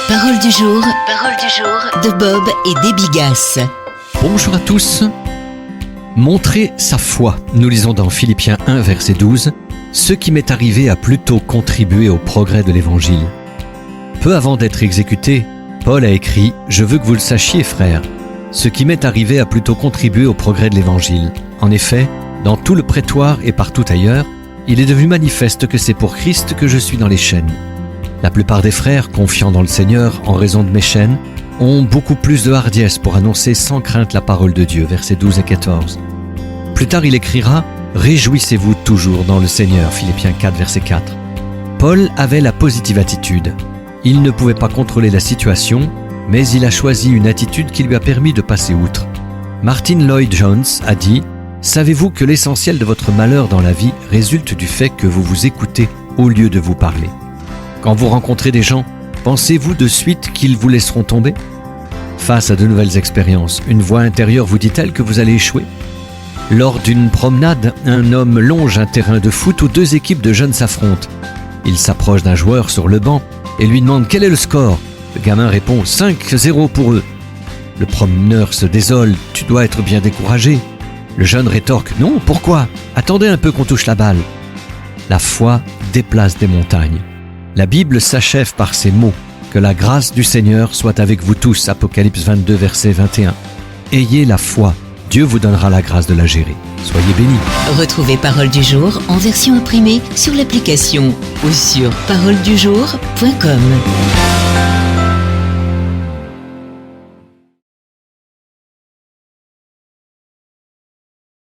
Parole du jour de Bob et Déby Gass. Bonjour à tous. Montrer sa foi. Nous lisons dans Philippiens 1, verset 12. « Ce qui m'est arrivé a plutôt contribué au progrès de l'Évangile. » Peu avant d'être exécuté, Paul a écrit « Je veux que vous le sachiez, frères. Ce qui m'est arrivé a plutôt contribué au progrès de l'Évangile. » En effet, dans tout le prétoire et partout ailleurs, il est devenu manifeste que c'est pour Christ que je suis dans les chaînes. La plupart des frères, confiants dans le Seigneur en raison de mes chaînes, ont beaucoup plus de hardiesse pour annoncer sans crainte la parole de Dieu, versets 12 et 14. Plus tard, il écrira « Réjouissez-vous toujours dans le Seigneur » Philippiens 4, verset 4. Paul avait la positive attitude. Il ne pouvait pas contrôler la situation, mais il a choisi une attitude qui lui a permis de passer outre. Martin Lloyd-Jones a dit « Savez-vous que l'essentiel de votre malheur dans la vie résulte du fait que vous vous écoutez au lieu de vous parler ? Quand vous rencontrez des gens, pensez-vous de suite qu'ils vous laisseront tomber ? Face à de nouvelles expériences, une voix intérieure vous dit-elle que vous allez échouer ? Lors d'une promenade, un homme longe un terrain de foot où deux équipes de jeunes s'affrontent. Il s'approche d'un joueur sur le banc et lui demande quel est le score. Le gamin répond 5-0 pour eux. Le promeneur se désole, tu dois être bien découragé. Le jeune rétorque non, pourquoi ? Attendez un peu qu'on touche la balle. La foi déplace des montagnes. La Bible s'achève par ces mots. Que la grâce du Seigneur soit avec vous tous. Apocalypse 22, verset 21. Ayez la foi. Dieu vous donnera la grâce de la gérer. Soyez bénis. Retrouvez Parole du jour en version imprimée sur l'application ou sur paroledujour.com.